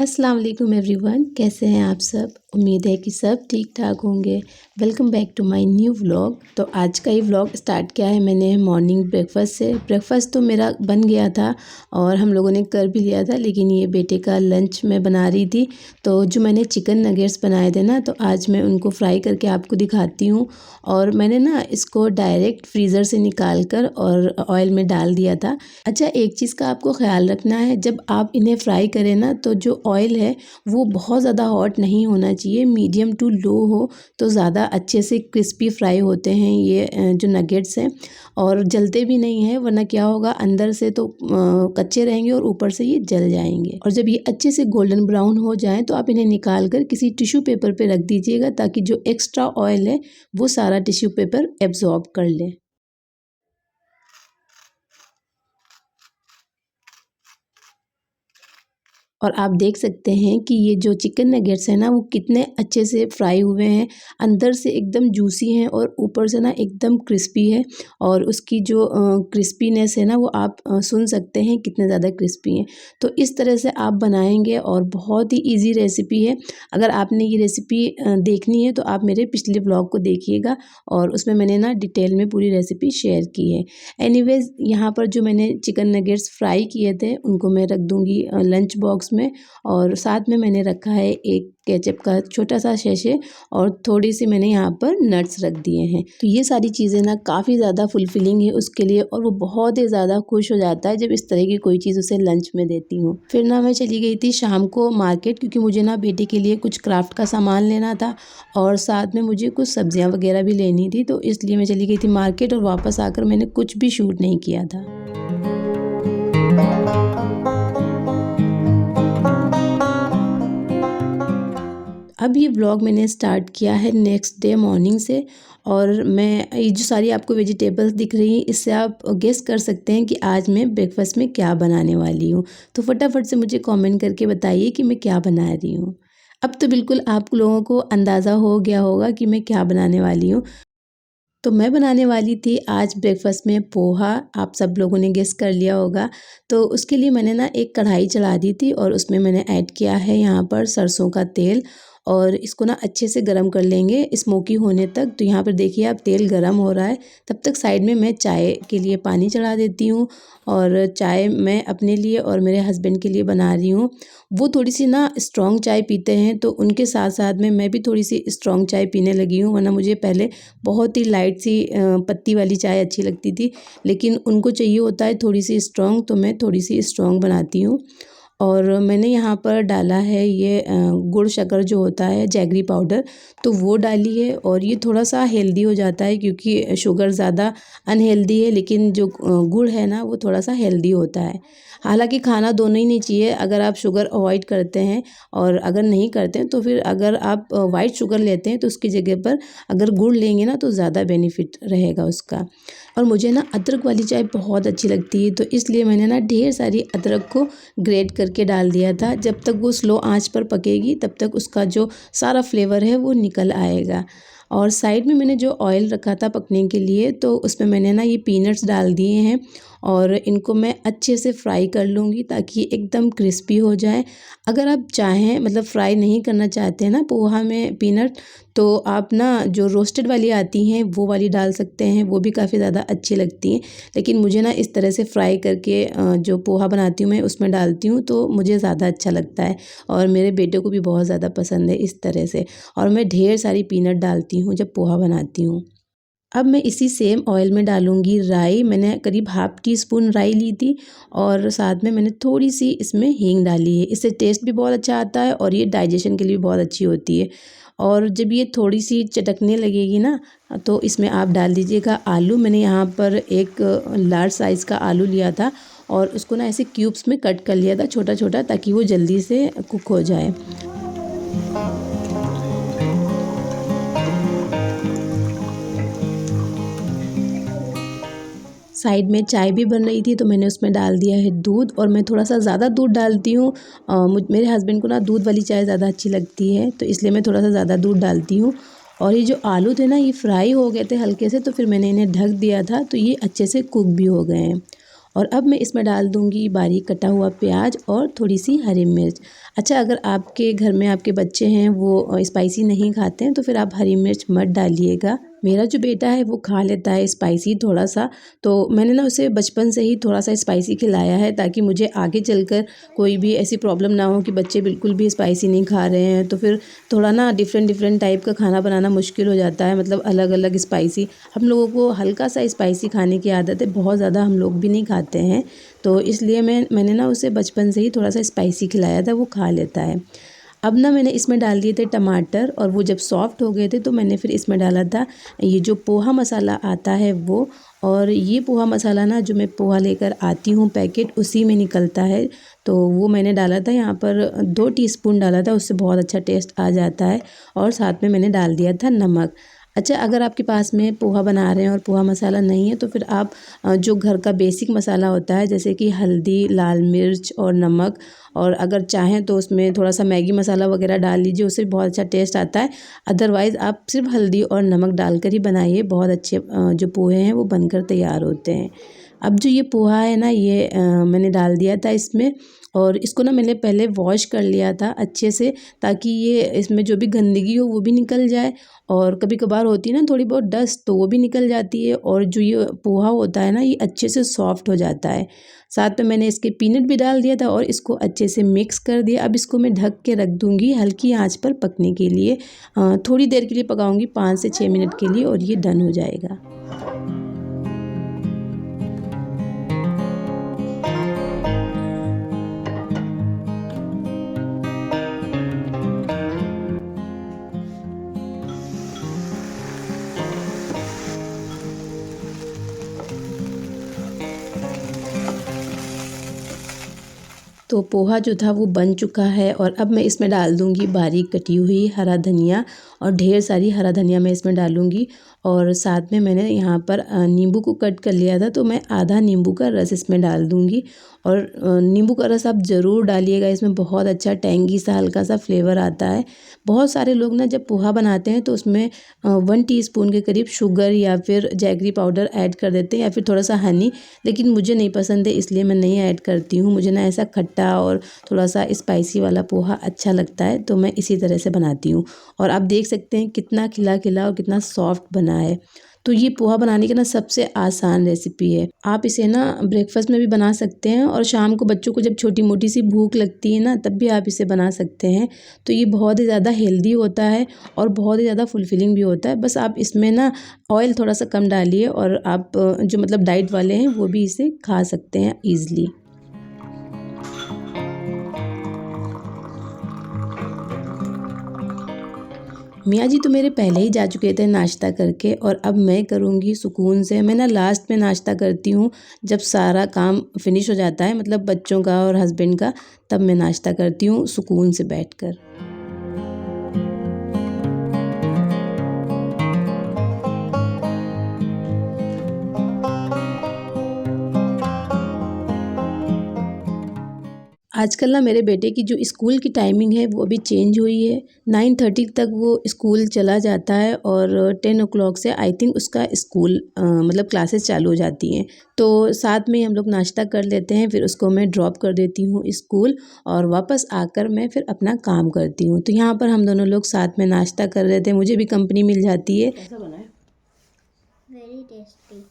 अस्सलाम वालेकुम एवरीवन, कैसे हैं आप सब। उम्मीद है कि सब ठीक ठाक होंगे। Welcome back to my new vlog. तो आज का ये व्लॉग स्टार्ट किया है मैंने मॉर्निंग ब्रेकफास्ट से। ब्रेकफास्ट तो मेरा बन गया था और हम लोगों ने कर भी लिया था, लेकिन ये बेटे का लंच मैं बना रही थी। तो जो मैंने चिकन नगेट्स बनाए थे ना, तो आज मैं उनको फ्राई करके आपको दिखाती हूँ। और मैंने ना इसको डायरेक्ट फ्रीज़र से निकाल कर और ऑयल में डाल दिया था। अच्छा, एक चीज़ का आपको ख्याल रखना है, जब आप इन्हें फ्राई करें ना, तो जो ऑयल है वो बहुत ज़्यादा हॉट नहीं होना चाहिए, मीडियम टू लो हो तो ज़्यादा अच्छे से क्रिस्पी फ्राई होते हैं ये जो नगेट्स हैं। और जलते भी नहीं हैं, वरना क्या होगा, अंदर से तो कच्चे रहेंगे और ऊपर से ये जल जाएंगे। और जब ये अच्छे से गोल्डन ब्राउन हो जाएं तो आप इन्हें निकाल कर किसी टिश्यू पेपर पे रख दीजिएगा, ताकि जो एक्स्ट्रा ऑयल है वो सारा टिश्यू पेपर एब्जॉर्ब कर ले। और आप देख सकते हैं कि ये जो चिकन नगेट्स हैं ना, वो कितने अच्छे से फ्राई हुए हैं। अंदर से एकदम जूसी हैं और ऊपर से ना एकदम क्रिस्पी है। और उसकी जो क्रिस्पीनेस है ना, वो आप सुन सकते हैं कितने ज़्यादा क्रिस्पी हैं। तो इस तरह से आप बनाएंगे और बहुत ही इजी रेसिपी है। अगर आपने ये रेसिपी देखनी है तो आप मेरे पिछले ब्लॉग को देखिएगा, और उसमें मैंने ना डिटेल में पूरी रेसिपी शेयर की है। एनीवेज, यहाँ पर जो मैंने चिकन नगेट्स फ्राई किए थे उनको मैं रख दूँगी लंच बॉक्स में। और साथ में मैंने रखा है एक केचप का छोटा सा शैशे, और थोड़ी सी मैंने यहाँ पर नट्स रख दिए हैं। तो ये सारी चीज़ें ना काफ़ी ज़्यादा फुलफिलिंग है उसके लिए, और वो बहुत ही ज़्यादा खुश हो जाता है जब इस तरह की कोई चीज़ उसे लंच में देती हूँ। फिर ना मैं चली गई थी शाम को मार्केट, क्योंकि मुझे ना बेटे के लिए कुछ क्राफ्ट का सामान लेना था और साथ में मुझे कुछ सब्जियाँ वगैरह भी लेनी थी। तो इसलिए मैं चली गई थी मार्केट, और वापस आकर मैंने कुछ भी शूट नहीं किया था। अब ये व्लॉग मैंने स्टार्ट किया है नेक्स्ट डे मॉर्निंग से। और मैं ये जो सारी आपको वेजिटेबल्स दिख रही हैं, इससे आप गेस कर सकते हैं कि आज मैं ब्रेकफास्ट में क्या बनाने वाली हूँ। तो फटाफट से मुझे कमेंट करके बताइए कि मैं क्या बना रही हूँ। अब तो बिल्कुल आप लोगों को अंदाज़ा हो गया होगा कि मैं क्या बनाने वाली हूँ। तो मैं बनाने वाली थी आज ब्रेकफास्ट में पोहा। आप सब लोगों ने गेस कर लिया होगा। तो उसके लिए मैंने ना एक कढ़ाई चढ़ा दी थी, और उसमें मैंने ऐड किया है यहाँ पर सरसों का तेल, और इसको ना अच्छे से गरम कर लेंगे स्मोकी होने तक। तो यहाँ पर देखिए आप, तेल गरम हो रहा है। तब तक साइड में मैं चाय के लिए पानी चढ़ा देती हूँ। और चाय मैं अपने लिए और मेरे हस्बैंड के लिए बना रही हूँ। वो थोड़ी सी ना स्ट्रॉन्ग चाय पीते हैं, तो उनके साथ साथ में मैं भी थोड़ी सी स्ट्रॉन्ग चाय पीने लगी हूँ। वरना मुझे पहले बहुत ही लाइट सी पत्ती वाली चाय अच्छी लगती थी, लेकिन उनको चाहिए होता है थोड़ी सी स्ट्रॉन्ग, तो मैं थोड़ी सी स्ट्रॉन्ग बनाती हूँ। और मैंने यहाँ पर डाला है ये गुड़ शक्कर जो होता है, जैगरी पाउडर, तो वो डाली है। और ये थोड़ा सा हेल्दी हो जाता है, क्योंकि शुगर ज़्यादा अनहेल्दी है, लेकिन जो गुड़ है ना वो थोड़ा सा हेल्दी होता है। हालांकि खाना दोनों ही नहीं चाहिए, अगर आप शुगर अवॉइड करते हैं, और अगर नहीं करते हैं तो फिर अगर आप वाइट शुगर लेते हैं तो उसकी जगह पर अगर गुड़ लेंगे ना तो ज़्यादा बेनिफिट रहेगा उसका। और मुझे ना अदरक वाली चाय बहुत अच्छी लगती है, तो इसलिए मैंने ना ढेर सारी अदरक को ग्रेट करके डाल दिया था। जब तक वो स्लो आंच पर पकेगी तब तक उसका जो सारा फ्लेवर है वो निकल आएगा। और साइड में मैंने जो ऑयल रखा था पकने के लिए, तो उसमें मैंने ना ये पीनट्स डाल दिए हैं, और इनको मैं अच्छे से फ्राई कर लूँगी ताकि एकदम क्रिस्पी हो जाए। अगर आप चाहें, मतलब फ्राई नहीं करना चाहते हैं ना पोहा में पीनट, तो आप ना जो रोस्टेड वाली आती हैं वो वाली डाल सकते हैं, वो भी काफ़ी ज़्यादा अच्छी लगती हैं। लेकिन मुझे ना इस तरह से फ्राई करके जो पोहा बनाती हूँ मैं उसमें डालती हूँ, तो मुझे ज़्यादा अच्छा लगता है, और मेरे बेटे को भी बहुत ज़्यादा पसंद है इस तरह से। और मैं ढेर सारी पीनट डालती हूँ जब पोहा बनाती हूँ। अब मैं इसी सेम ऑयल में डालूँगी राई। मैंने करीब हाफ़ टी स्पून राई ली थी, और साथ में मैंने थोड़ी सी इसमें हींग डाली है। इससे टेस्ट भी बहुत अच्छा आता है, और ये डाइजेशन के लिए बहुत अच्छी होती है। और जब ये थोड़ी सी चटकने लगेगी ना, तो इसमें आप डाल दीजिएगा आलू। मैंने यहाँ पर एक लार्ज साइज़ का आलू लिया था, और उसको ना ऐसे क्यूब्स में कट कर लिया था छोटा छोटा, ताकि वो जल्दी से कुक हो जाए। साइड में चाय भी बन रही थी, तो मैंने उसमें डाल दिया है दूध, और मैं थोड़ा सा ज़्यादा दूध डालती हूँ। मेरे हस्बैंड को ना दूध वाली चाय ज़्यादा अच्छी लगती है, तो इसलिए मैं थोड़ा सा ज़्यादा दूध डालती हूँ। और ये जो आलू थे ना, ये फ्राई हो गए थे हल्के से, तो फिर मैंने इन्हें ढक दिया था, तो ये अच्छे से कुक भी हो गए हैं। और अब मैं इसमें डाल दूँगी बारीक कटा हुआ प्याज और थोड़ी सी हरी मिर्च। अच्छा, अगर आपके घर में आपके बच्चे हैं वो स्पाइसी नहीं खाते हैं तो फिर आप हरी मिर्च मत डालिएगा। मेरा जो बेटा है वो खा लेता है स्पाइसी थोड़ा-सा, तो मैंने ना उसे बचपन से ही थोड़ा-सा स्पाइसी खिलाया है ताकि मुझे आगे चलकर कोई भी ऐसी प्रॉब्लम ना हो कि बच्चे बिल्कुल भी स्पाइसी नहीं खा रहे हैं, तो फिर थोड़ा ना डिफ़रेंट डिफ़रेंट टाइप का खाना बनाना मुश्किल हो जाता है, मतलब अलग-अलग स्पाइसी। हम लोगों को हल्का-सा स्पाइसी खाने की आदत है, बहुत ज़्यादा हम लोग भी नहीं खाते हैं, तो इसलिए मैंने ना उसे बचपन से ही थोड़ा-सा स्पाइसी खिलाया था, वो खा लेता है। अब ना मैंने इसमें डाल दिए थे टमाटर और वो जब सॉफ्ट हो गए थे तो मैंने फिर इसमें डाला था ये जो पोहा मसाला आता है वो। और ये पोहा मसाला ना जो मैं पोहा लेकर आती हूँ पैकेट उसी में निकलता है, तो वो मैंने डाला था यहाँ पर 2 टीस्पून डाला था, उससे बहुत अच्छा टेस्ट आ जाता है। और साथ में मैंने डाल दिया था नमक। अच्छा, अगर आपके पास में पोहा बना रहे हैं और पोहा मसाला नहीं है तो फिर आप जो घर का बेसिक मसाला होता है जैसे कि हल्दी, लाल मिर्च और नमक, और अगर चाहें तो उसमें थोड़ा-सा मैगी मसाला वगैरह डाल लीजिए, उससे बहुत अच्छा टेस्ट आता है। अदरवाइज़ आप सिर्फ़ हल्दी और नमक डालकर ही बनाइए, बहुत अच्छे जो पोहे हैं वो बनकर तैयार होते हैं। अब जो ये पोहा है ना ये मैंने डाल दिया था इसमें, और इसको ना मैंने पहले वॉश कर लिया था अच्छे से ताकि ये इसमें जो भी गंदगी हो वो भी निकल जाए, और कभी-कभार होती है ना थोड़ी बहुत डस्ट तो वो भी निकल जाती है, और जो ये पोहा होता है ना ये अच्छे से सॉफ्ट हो जाता है। साथ में मैंने इसके पीनट भी डाल दिया था और इसको अच्छे से मिक्स कर दिया। अब इसको मैं ढक के रख दूँगी हल्की आँच पर पकने के लिए। थोड़ी देर के लिए पकाऊँगी, 5 से 6 मिनट के लिए, और ये डन हो जाएगा। तो पोहा जो था वो बन चुका है, और अब मैं इसमें डाल दूँगी बारीक कटी हुई हरा धनिया, और ढेर सारी हरा धनिया मैं इसमें डालूँगी। और साथ में मैंने यहाँ पर नींबू को कट कर लिया था, तो मैं आधा नींबू का रस इसमें डाल दूँगी। और नींबू का रस आप ज़रूर डालिएगा, इसमें बहुत अच्छा टेंगी सा हल्का सा फ्लेवर आता है। बहुत सारे लोग ना जब पोहा बनाते हैं तो उसमें 1 टीस्पून के करीब शुगर या फिर जैगरी पाउडर ऐड कर देते हैं, या फिर थोड़ा-सा हनी, लेकिन मुझे नहीं पसंद है इसलिए मैं नहीं ऐड करती हूँ। मुझे ना ऐसा खट्टा और थोड़ा-सा स्पाइसी वाला पोहा अच्छा लगता है, तो मैं इसी तरह से बनाती हूँ। और आप देख सकते हैं कितना खिला-खिला और कितना सॉफ्ट बना है। तो ये पोहा बनाने की ना सबसे आसान रेसिपी है। आप इसे ना ब्रेकफ़ास्ट में भी बना सकते हैं, और शाम को बच्चों को जब छोटी-मोटी सी भूख लगती है ना तब भी आप इसे बना सकते हैं। तो ये बहुत ही ज़्यादा हेल्दी होता है और बहुत ही ज़्यादा फुलफिलिंग भी होता है। बस आप इसमें ना ऑयल थोड़ा-सा कम डालिए, और आप जो मतलब डाइट वाले हैं वो भी इसे खा सकते हैं ईज़िली। मियाँ जी तो मेरे पहले ही जा चुके थे नाश्ता करके, और अब मैं करूँगी सुकून से। मैं ना लास्ट में नाश्ता करती हूँ, जब सारा काम फिनिश हो जाता है, मतलब बच्चों का और हस्बैंड का, तब मैं नाश्ता करती हूँ सुकून से बैठकर। आजकल ना मेरे बेटे की जो स्कूल की टाइमिंग है वो अभी चेंज हुई है। 9:30 तक वो स्कूल चला जाता है, और 10 ओ क्लॉक से आई थिंक उसका स्कूल मतलब क्लासेस चालू हो जाती हैं। तो साथ में ही हम लोग नाश्ता कर लेते हैं, फिर उसको मैं ड्रॉप कर देती हूँ स्कूल, और वापस आकर मैं फिर अपना काम करती हूँ। तो यहाँ पर हम दोनों लोग साथ में नाश्ता कर रहे थे, मुझे भी कंपनी मिल जाती है। कैसा बना है? Very tasty.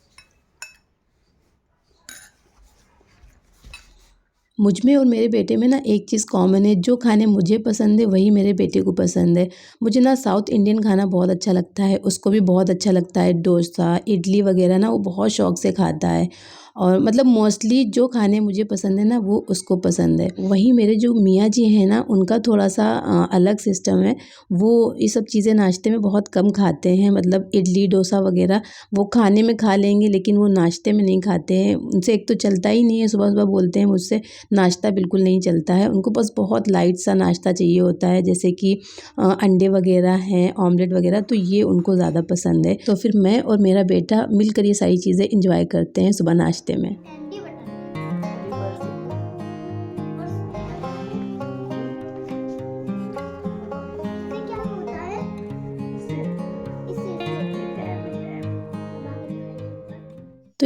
मुझ में और मेरे बेटे में ना एक चीज़ कॉमन है, जो खाने मुझे पसंद है वही मेरे बेटे को पसंद है। मुझे ना साउथ इंडियन खाना बहुत अच्छा लगता है, उसको भी बहुत अच्छा लगता है। डोसा, इडली वगैरह ना वो बहुत शौक से खाता है, और मतलब मोस्टली जो खाने मुझे पसंद है ना वो उसको पसंद है। वहीं मेरे जो मियाँ जी हैं ना उनका थोड़ा-सा अलग सिस्टम है। वो ये सब चीज़ें नाश्ते में बहुत कम खाते हैं, मतलब इडली, डोसा वगैरह वो खाने में खा लेंगे लेकिन वो नाश्ते में नहीं खाते हैं। उनसे एक तो चलता ही नहीं है, सुबह-सुबह बोलते हैं मुझसे नाश्ता बिल्कुल नहीं चलता है, उनको बस बहुत लाइट सा नाश्ता चाहिए होता है, जैसे कि अंडे वगैरह हैं, ऑमलेट वगैरह, तो ये उनको ज़्यादा पसंद है। तो फिर मैं और मेरा बेटा मिलकर ये सारी चीज़ें एंजॉय करते हैं सुबह नाश्ते में। कैंडी बटर इससे क्या होता है? इससे इससे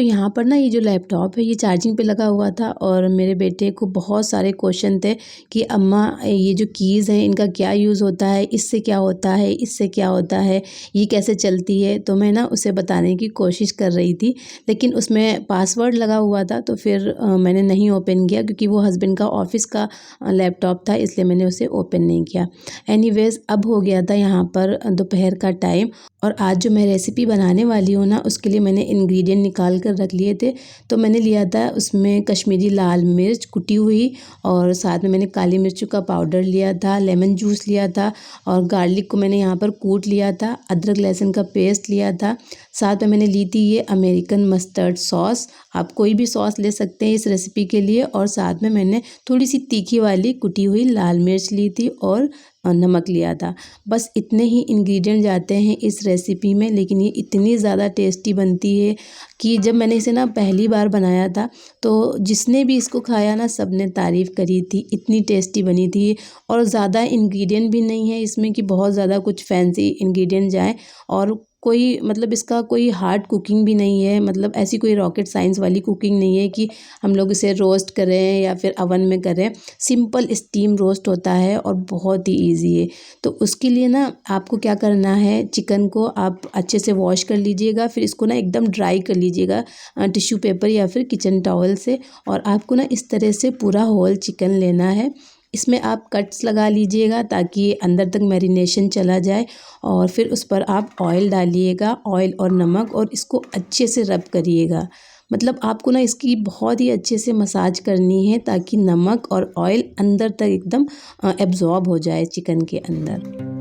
तो यहाँ पर ना ये जो लैपटॉप है ये चार्जिंग पे लगा हुआ था और मेरे बेटे को बहुत सारे क्वेश्चन थे कि अम्मा ये जो कीज़ हैं इनका क्या यूज़ होता है, इससे क्या होता है, इससे क्या होता है, ये कैसे चलती है। तो मैं ना उसे बताने की कोशिश कर रही थी, लेकिन उसमें पासवर्ड लगा हुआ था तो फिर मैंने नहीं ओपन किया, क्योंकि वो हस्बैंड का ऑफ़िस का लैपटॉप था, इसलिए मैंने उसे ओपन नहीं किया। एनीवेज़ अब हो गया था यहाँ पर दोपहर का टाइम, और आज जो मैं रेसिपी बनाने वाली हूँ ना उसके लिए मैंने इंग्रेडिएंट निकाल कर रख लिए थे। तो मैंने लिया था उसमें कश्मीरी लाल मिर्च कुटी हुई, और साथ में मैंने काली मिर्चों का पाउडर लिया था, लेमन जूस लिया था, और गार्लिक को मैंने यहाँ पर कूट लिया था, अदरक लहसुन का पेस्ट लिया था। साथ में मैंने ली थी ये अमेरिकन मस्टर्ड सॉस, आप कोई भी सॉस ले सकते हैं इस रेसिपी के लिए, और साथ में मैंने थोड़ी सी तीखी वाली कुटी हुई लाल मिर्च ली थी और नमक लिया था। बस इतने ही इंग्रेडिएंट जाते हैं इस रेसिपी में, लेकिन ये इतनी ज़्यादा टेस्टी बनती है कि जब मैंने इसे ना पहली बार बनाया था तो जिसने भी इसको खाया ना सब ने तारीफ़ करी थी, इतनी टेस्टी बनी थी। और ज़्यादा इंग्रेडिएंट भी नहीं है इसमें कि बहुत ज़्यादा कुछ फैंसी इंग्रेडिएंट जाए, और कोई मतलब इसका कोई हार्ड कुकिंग भी नहीं है, मतलब ऐसी कोई रॉकेट साइंस वाली कुकिंग नहीं है कि हम लोग इसे रोस्ट करें या फिर अवन में करें। सिंपल स्टीम रोस्ट होता है और बहुत ही ईजी है। तो उसके लिए ना आपको क्या करना है, चिकन को आप अच्छे से वॉश कर लीजिएगा, फिर इसको ना एकदम ड्राई कर लीजिएगा टिश्यू पेपर या फिर किचन टॉवल से, और आपको ना इस तरह से पूरा होल चिकन लेना है। इसमें आप कट्स लगा लीजिएगा ताकि अंदर तक मैरिनेशन चला जाए, और फिर उस पर आप ऑयल डालिएगा, ऑयल और नमक, और इसको अच्छे से रब करिएगा। मतलब आपको ना इसकी बहुत ही अच्छे से मसाज करनी है ताकि नमक और ऑयल अंदर तक एकदम एब्जॉर्ब हो जाए चिकन के अंदर।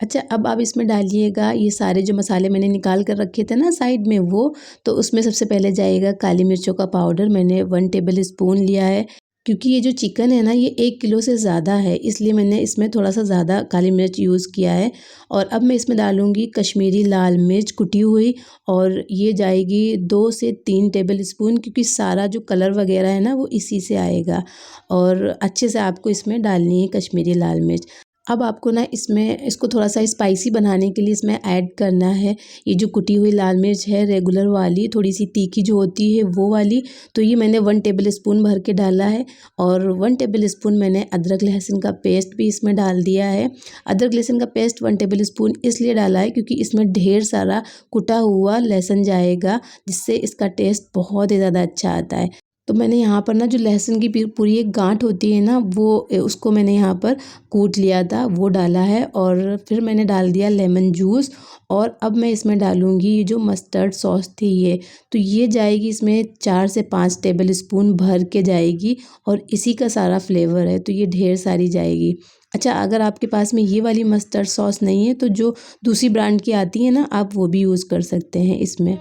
अच्छा, अब आप इसमें डालिएगा ये सारे जो मसाले मैंने निकाल कर रखे थे ना साइड में वो, तो उसमें सबसे पहले जाएगा काली मिर्चों का पाउडर, मैंने 1 टेबल स्पून लिया है। क्योंकि ये जो चिकन है ना ये 1 किलो से ज़्यादा है, इसलिए मैंने इसमें थोड़ा-सा ज़्यादा काली मिर्च यूज़ किया है। और अब मैं इसमें डालूँगी कश्मीरी लाल मिर्च कुटी हुई, और ये जाएगी 2 से 3 टेबल स्पून, क्योंकि सारा जो कलर वगैरह है ना वो इसी से आएगा, और अच्छे से आपको इसमें डालनी है कश्मीरी लाल मिर्च। अब आपको ना इसमें इसको थोड़ा-सा स्पाइसी बनाने के लिए इसमें ऐड करना है ये जो कुटी हुई लाल मिर्च है, रेगुलर वाली, थोड़ी-सी तीखी जो होती है वो वाली। तो ये मैंने 1 टेबल स्पून भर के डाला है, और 1 टेबल स्पून मैंने अदरक लहसुन का पेस्ट भी इसमें डाल दिया है। अदरक लहसुन का पेस्ट 1 टेबल स्पून इसलिए डाला है क्योंकि इसमें ढेर सारा कुटा हुआ लहसुन जाएगा, जिससे इसका टेस्ट बहुत ही ज़्यादा अच्छा आता है। तो मैंने यहाँ पर ना जो लहसुन की पूरी एक गांठ होती है ना वो उसको मैंने यहाँ पर कूट लिया था, वो डाला है, और फिर मैंने डाल दिया लेमन जूस। और अब मैं इसमें डालूँगी ये जो मस्टर्ड सॉस थी ये, तो ये जाएगी इसमें 4 से 5 टेबल स्पून भर के जाएगी, और इसी का सारा फ्लेवर है तो ये ढेर सारी जाएगी। अच्छा, अगर आपके पास में ये वाली मस्टर्ड सॉस नहीं है तो जो दूसरी ब्रांड की आती है ना आप वो भी यूज़ कर सकते हैं इसमें।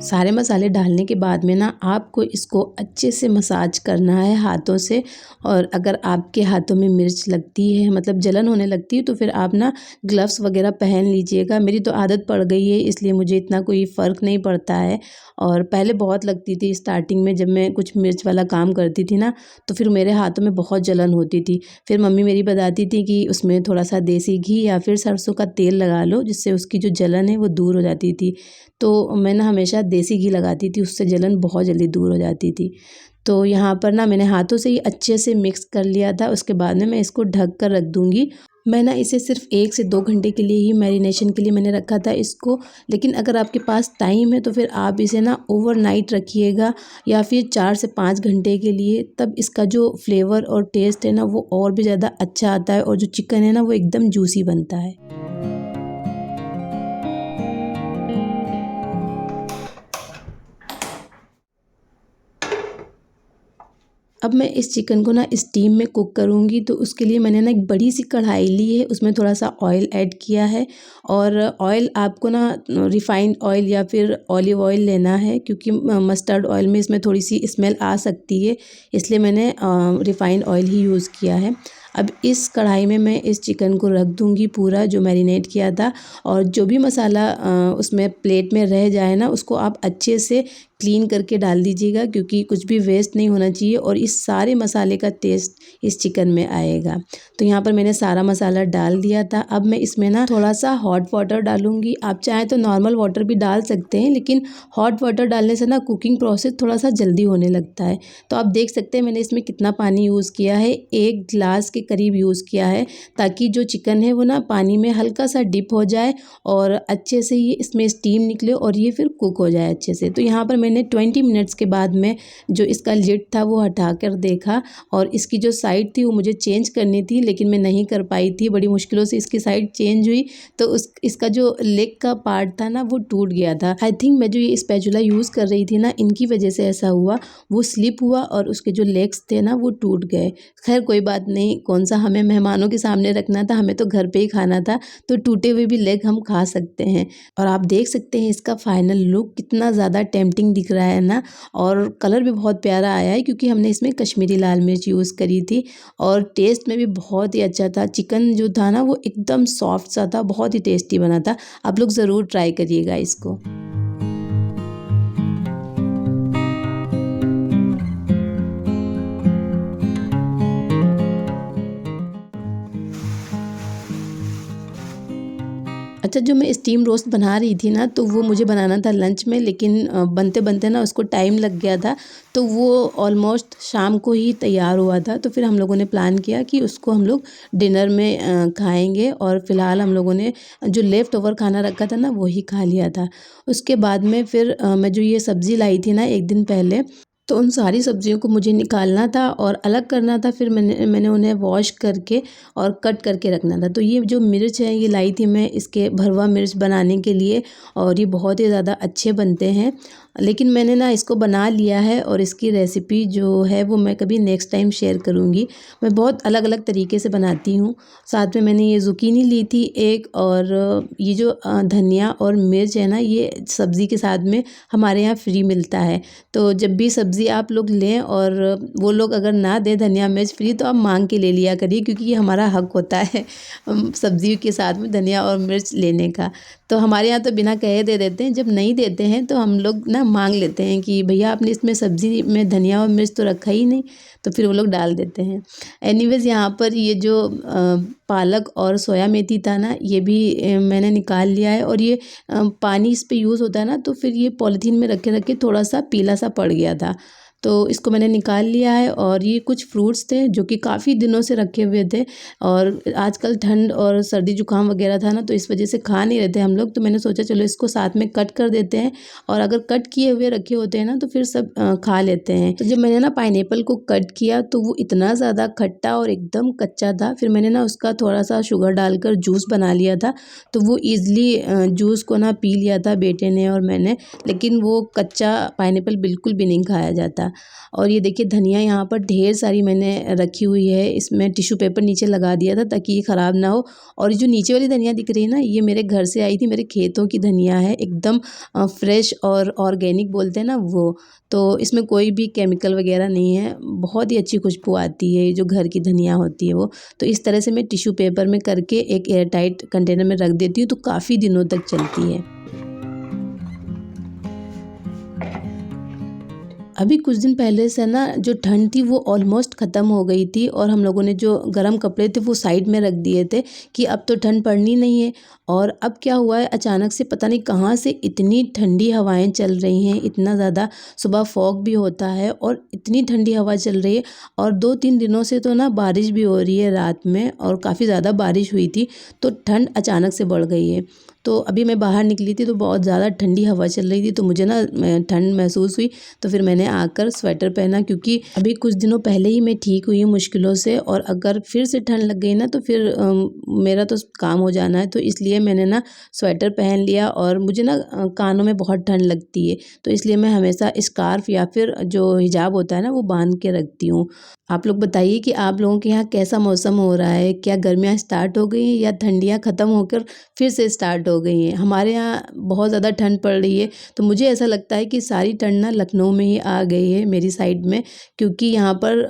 सारे मसाले डालने के बाद में ना आपको इसको अच्छे से मसाज करना है हाथों से, और अगर आपके हाथों में मिर्च लगती है मतलब जलन होने लगती है तो फिर आप ना ग्लव्स वगैरह पहन लीजिएगा। मेरी तो आदत पड़ गई है इसलिए मुझे इतना कोई फ़र्क नहीं पड़ता है, और पहले बहुत लगती थी स्टार्टिंग में जब मैं कुछ मिर्च वाला काम करती थी ना, तो फिर मेरे हाथों में बहुत जलन होती थी। फिर मम्मी मेरी बताती थी कि उसमें थोड़ा-सा देसी घी या फिर सरसों का तेल लगा लो, जिससे उसकी जो जलन है वो दूर हो जाती थी। तो मैं ना हमेशा देसी घी लगाती थी, उससे जलन बहुत जल्दी दूर हो जाती थी। तो यहाँ पर ना मैंने हाथों से ही अच्छे से मिक्स कर लिया था, उसके बाद में मैं इसको ढक कर रख दूँगी। मैं ना इसे सिर्फ़ 1 से 2 घंटे के लिए ही मैरिनेशन के लिए मैंने रखा था इसको, लेकिन अगर आपके पास टाइम है तो फिर आप इसे ना ओवरनाइट रखिएगा या फिर 4 से 5 घंटे के लिए, तब इसका जो फ्लेवर और टेस्ट है ना वो और भी ज़्यादा अच्छा आता है, और जो चिकन है ना वो एकदम जूसी बनता है। अब मैं इस चिकन को ना स्टीम में कुक करूँगी, तो उसके लिए मैंने ना एक बड़ी सी कढ़ाई ली है, उसमें थोड़ा-सा ऑयल ऐड किया है, और ऑयल आपको ना रिफाइंड ऑयल या फिर ऑलिव ऑयल लेना है, क्योंकि मस्टर्ड ऑयल में इसमें थोड़ी-सी स्मेल आ सकती है, इसलिए मैंने रिफाइंड ऑयल ही यूज़ किया है। अब इस कढ़ाई में मैं इस चिकन को रख दूँगी पूरा जो मैरिनेट किया था, और जो भी मसाला उसमें प्लेट में रह जाए ना, उसको आप अच्छे से क्लीन करके डाल दीजिएगा, क्योंकि कुछ भी वेस्ट नहीं होना चाहिए और इस सारे मसाले का टेस्ट इस चिकन में आएगा। तो यहाँ पर मैंने सारा मसाला डाल दिया था। अब मैं इसमें ना थोड़ा सा हॉट वाटर डालूँगी। आप चाहें तो नॉर्मल वाटर भी डाल सकते हैं, लेकिन हॉट वाटर डालने से ना कुकिंग प्रोसेस थोड़ा सा जल्दी होने लगता है। तो आप देख सकते हैं मैंने इसमें कितना पानी यूज़ किया है, 1 ग्लास के करीब यूज़ किया है, ताकि जो चिकन है वो ना पानी में हल्का सा डिप हो जाए और अच्छे से ये इसमें स्टीम निकले और ये फिर कुक हो जाए अच्छे से। तो यहाँ पर मैंने 20 मिनट्स के बाद में जो इसका लिड था वो हटा कर देखा, और इसकी जो साइड थी वो मुझे चेंज करनी थी, लेकिन मैं नहीं कर पाई थी। बड़ी मुश्किलों से इसकी साइड चेंज हुई, तो इसका जो लेग का पार्ट था ना वो टूट गया था। आई थिंक मैं जो ये स्पैचुला यूज़ कर रही थी ना, इनकी वजह से ऐसा हुआ। वो स्लिप हुआ और उसके जो लेग्स थे ना वो टूट गए। खैर कोई बात नहीं, कौन सा हमें मेहमानों के सामने रखना था, हमें तो घर पे ही खाना था, तो टूटे हुए भी लेग हम खा सकते हैं। और आप देख सकते हैं इसका फाइनल लुक कितना ज़्यादा टेम्पटिंग दिख रहा है ना, और कलर भी बहुत प्यारा आया है, क्योंकि हमने इसमें कश्मीरी लाल मिर्च यूज़ करी थी, और टेस्ट में भी बहुत ही अच्छा था। चिकन जो था ना वो एकदम सॉफ्ट सा था, बहुत ही टेस्टी बना था। आप लोग ज़रूर ट्राई करिएगा इसको। अच्छा, जो मैं स्टीम रोस्ट बना रही थी ना, तो वो मुझे बनाना था लंच में, लेकिन बनते-बनते ना उसको टाइम लग गया था, तो वो ऑलमोस्ट शाम को ही तैयार हुआ था। तो फिर हम लोगों ने प्लान किया कि उसको हम लोग डिनर में खाएँगे, और फ़िलहाल हम लोगों ने जो लेफ़्ट ओवर खाना रखा था ना, वही खा लिया था। उसके बाद में फिर मैं जो ये सब्ज़ी लाई थी ना 1 दिन पहले, तो उन सारी सब्जियों को मुझे निकालना था और अलग करना था। फिर मैंने उन्हें वॉश करके और कट करके रखना था। तो ये जो मिर्च है ये लाई थी मैं इसके भरवा मिर्च बनाने के लिए, और ये बहुत ही ज़्यादा अच्छे बनते हैं। लेकिन मैंने ना इसको बना लिया है, और इसकी रेसिपी जो है वो मैं कभी नेक्स्ट टाइम शेयर करूँगी। मैं बहुत अलग-अलग तरीके से बनाती हूँ। साथ में मैंने ये ज़ुकीनी ली थी एक, और ये जो धनिया और मिर्च है ना, ये सब्ज़ी के साथ में हमारे यहाँ फ्री मिलता है। तो जब भी सब्ज़ी आप लोग लें और वो लोग अगर ना दें धनिया मिर्च फ्री, तो आप मांग के ले लिया करिए, क्योंकि ये हमारा हक होता है सब्ज़ी के साथ में धनिया और मिर्च लेने का। तो हमारे यहाँ तो बिना कहे दे देते हैं। जब नहीं देते हैं तो हम लोग ना मांग लेते हैं कि भैया आपने इसमें सब्ज़ी में धनिया और मिर्च तो रखा ही नहीं, तो फिर वो लोग डाल देते हैं। एनीवेज़ यहाँ पर ये जो पालक और सोया मेथी था ना, ये भी मैंने निकाल लिया है, और ये पानी इस पे यूज़ होता है ना, तो फिर ये पॉलीथीन में रखे-रखे थोड़ा सा पीला सा पड़ गया था। तो इसको मैंने निकाल लिया है, और ये कुछ फ्रूट्स थे जो कि काफ़ी दिनों से रखे हुए थे, और आजकल ठंड और सर्दी जुकाम वगैरह था ना, तो इस वजह से खा नहीं रहे थे हम लोग। तो मैंने सोचा चलो इसको साथ में कट कर देते हैं, और अगर कट किए हुए रखे होते हैं ना तो फिर सब खा लेते हैं। तो जब मैंने ना पाइनएप्पल को कट किया तो वो इतना ज़्यादा खट्टा और एकदम कच्चा था। फिर मैंने ना उसका थोड़ा सा शुगर डालकर जूस बना लिया था, तो वो ईज़िली जूस को ना पी लिया था बेटे ने और मैंने, लेकिन वो कच्चा पाइनएप्पल बिल्कुल भी नहीं खाया जाता। और ये देखिए धनिया यहाँ पर ढेर सारी मैंने रखी हुई है, इसमें टिश्यू पेपर नीचे लगा दिया था ताकि ये ख़राब ना हो। और ये जो नीचे वाली धनिया दिख रही है ना, ये मेरे घर से आई थी, मेरे खेतों की धनिया है, एकदम फ्रेश और ऑर्गेनिक बोलते हैं ना वो। तो इसमें कोई भी केमिकल वगैरह नहीं है, बहुत ही अच्छी खुशबू आती है, ये जो घर की धनिया होती है वो। तो इस तरह से मैं टिश्यू पेपर में करके एक एयर टाइट कंटेनर में रख देती हूँ, तो काफ़ी दिनों तक चलती है। अभी कुछ दिन पहले से ना जो ठंड थी वो ऑलमोस्ट ख़त्म हो गई थी, और हम लोगों ने जो गर्म कपड़े थे वो साइड में रख दिए थे कि अब तो ठंड पड़नी नहीं है। और अब क्या हुआ है, अचानक से पता नहीं कहाँ से इतनी ठंडी हवाएं चल रही हैं, इतना ज़्यादा सुबह फॉग भी होता है और इतनी ठंडी हवा चल रही है। और 2-3 दिनों से तो ना बारिश भी हो रही है रात में, और काफ़ी ज़्यादा बारिश हुई थी, तो ठंड अचानक से बढ़ गई है। तो अभी मैं बाहर निकली थी तो बहुत ज़्यादा ठंडी हवा चल रही थी, तो मुझे ना ठंड महसूस हुई। तो फिर मैंने आकर स्वेटर पहना, क्योंकि अभी कुछ दिनों पहले ही मैं ठीक हुई हूँ मुश्किलों से, और अगर फिर से ठंड लग गई ना तो फिर मेरा तो काम हो जाना है। तो इसलिए मैंने ना स्वेटर पहन लिया, और मुझे ना कानों में बहुत ठंड लगती है, तो इसलिए मैं हमेशा स्कार्फ या फिर जो हिजाब होता है ना वो बांध के रखती हूँ। आप लोग बताइए कि आप लोगों के यहाँ कैसा मौसम हो रहा है? क्या गर्मियाँ स्टार्ट हो गई हैं या ठंडियाँ ख़त्म होकर फिर से स्टार्ट हो गई हैं। हमारे यहाँ बहुत ज़्यादा ठंड पड़ रही है, तो मुझे ऐसा लगता है कि सारी ठंड ना लखनऊ में ही आ गई है मेरी साइड में, क्योंकि यहाँ पर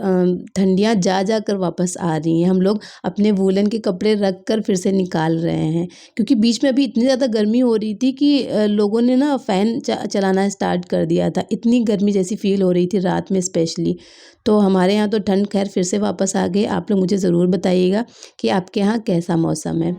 ठंडियाँ जा जा कर वापस आ रही हैं। हम लोग अपने वूलन के कपड़े रख कर फिर से निकाल रहे हैं, क्योंकि बीच में अभी इतनी ज़्यादा गर्मी हो रही थी कि लोगों ने ना फ़ैन चलाना स्टार्ट कर दिया था। इतनी गर्मी जैसी फ़ील हो रही थी रात में स्पेशली। तो हमारे यहाँ तो ठंड खैर फिर से वापस आ गई। आप लोग मुझे ज़रूर बताइएगा कि आपके यहाँ कैसा मौसम है।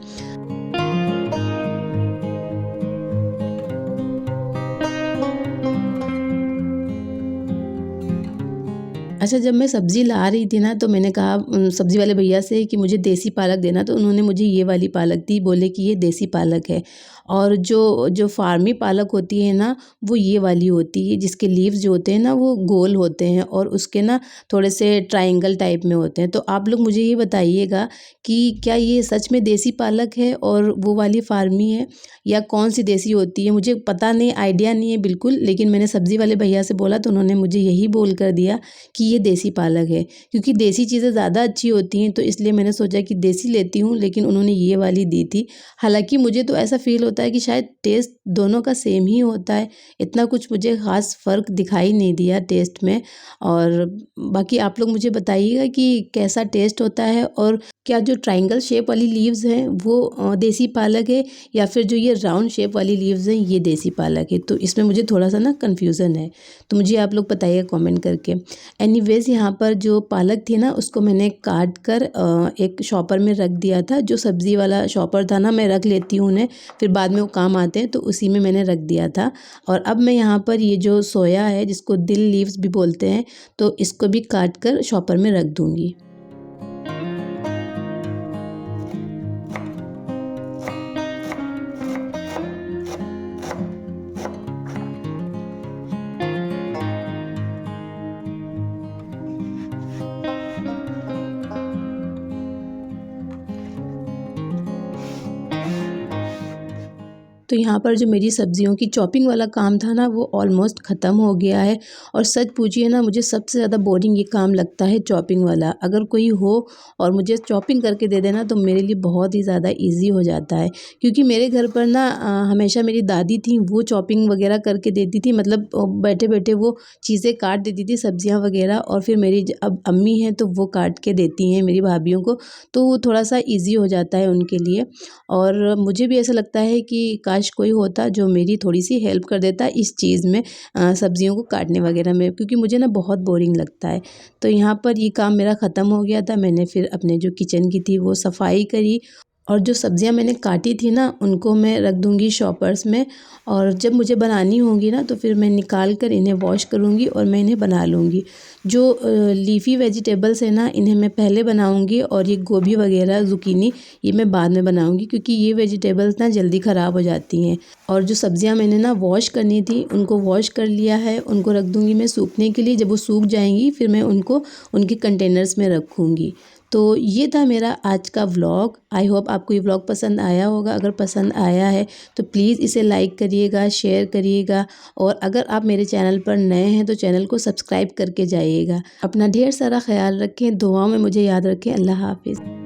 अच्छा, जब मैं सब्ज़ी ला रही थी ना, तो मैंने कहा सब्ज़ी वाले भैया से कि मुझे देसी पालक देना, तो उन्होंने मुझे ये वाली पालक दी, बोले कि ये देसी पालक है। और जो जो फार्मी पालक होती है ना, वो ये वाली होती है, जिसके लीव्स जो होते हैं ना वो गोल होते हैं और उसके ना थोड़े से ट्रायंगल टाइप में होते हैं। तो आप लोग मुझे ये बताइएगा कि क्या ये सच में देसी पालक है और वो वाली फार्मी है, या कौन-सी देसी होती है? मुझे पता नहीं, आइडिया नहीं है बिल्कुल, लेकिन मैंने सब्ज़ी वाले भैया से बोला तो उन्होंने मुझे यही बोल कर दिया कि ये देसी पालक है, क्योंकि देसी चीज़ें ज़्यादा अच्छी होती हैं, तो इसलिए मैंने सोचा कि देसी लेती हूँ, लेकिन उन्होंने ये वाली दी थी। हालाँकि मुझे तो ऐसा फ़ील होता है कि शायद टेस्ट दोनों का सेम ही होता है, इतना कुछ मुझे ख़ास फ़र्क दिखाई नहीं दिया टेस्ट में। और बाकी आप लोग मुझे बताइएगा कि कैसा टेस्ट होता है, और क्या जो ट्रायंगल शेप वाली लीव्स हैं वो देसी पालक है, या फिर जो ये राउंड शेप वाली लीव्स हैं ये देसी पालक है। तो इसमें मुझे थोड़ा-सा ना कन्फ्यूज़न है, तो मुझे आप लोग बताइएगा कमेंट करके। एनीवेज़ यहाँ पर जो पालक थी ना, उसको मैंने काट कर एक शॉपर में रख दिया था। जो सब्ज़ी वाला शॉपर था ना, मैं रख लेती हूँ उन्हें, फिर बाद में वो काम आते हैं, तो उसी में मैंने रख दिया था। और अब मैं यहाँ पर ये जो सोया है, जिसको दिल लीव्स भी बोलते हैं, तो इसको भी काट कर शॉपर में रख दूँगी। तो यहाँ पर जो मेरी सब्जियों की चॉपिंग वाला काम था ना, वो ऑलमोस्ट ख़त्म हो गया है। और सच पूछिए ना, मुझे सबसे ज़्यादा बोरिंग ये काम लगता है चॉपिंग वाला। अगर कोई हो और मुझे चॉपिंग करके दे देना, तो मेरे लिए बहुत ही ज़्यादा ईज़ी हो जाता है, क्योंकि मेरे घर पर ना हमेशा मेरी दादी थी, वो चॉपिंग वग़ैरह करके देती थी, मतलब बैठे-बैठे वो चीज़ें काट देती थी, सब्जियाँ वग़ैरह, और फिर मेरी अब अम्मी हैं तो वो काट के देती हैं मेरी भाभियों को, तो वो थोड़ा-सा ईज़ी हो जाता है उनके लिए। और मुझे भी ऐसा लगता है कि काश कोई होता जो मेरी थोड़ी-सी हेल्प कर देता इस चीज़ में, सब्जियों को काटने वगैरह में, क्योंकि मुझे ना बहुत बोरिंग लगता है। तो यहाँ पर ये काम मेरा ख़त्म हो गया था। मैंने फिर अपने जो किचन की थी वो सफाई करी, और जो सब्जियां मैंने काटी थी ना, उनको मैं रख दूँगी शॉपर्स में। और जब मुझे बनानी होंगी ना, तो फिर मैं निकाल कर इन्हें वॉश करूँगी और मैं इन्हें बना लूँगी। जो लीफ़ी वेजिटेबल्स हैं ना, इन्हें मैं पहले बनाऊँगी, और ये गोभी वगैरह ज़ुकीनी ये मैं बाद में बनाऊँगी, क्योंकि ये वेजिटेबल्स ना जल्दी ख़राब हो जाती हैं। और जो सब्जियां मैंने ना वॉश करनी थी, उनको वॉश कर लिया है, उनको रख दूँगी मैं सूखने के लिए। जब वो सूख जाएंगी, फिर मैं उनको उनके कंटेनर्स में रखूँगी। तो ये था मेरा आज का व्लॉग। आई होप आपको ये व्लॉग पसंद आया होगा। अगर पसंद आया है तो प्लीज़ इसे लाइक करिएगा, शेयर करिएगा, और अगर आप मेरे चैनल पर नए हैं तो चैनल को सब्सक्राइब करके जाइएगा। अपना ढेर सारा ख्याल रखें, दुआओं में मुझे याद रखें। अल्लाह हाफ़िज़।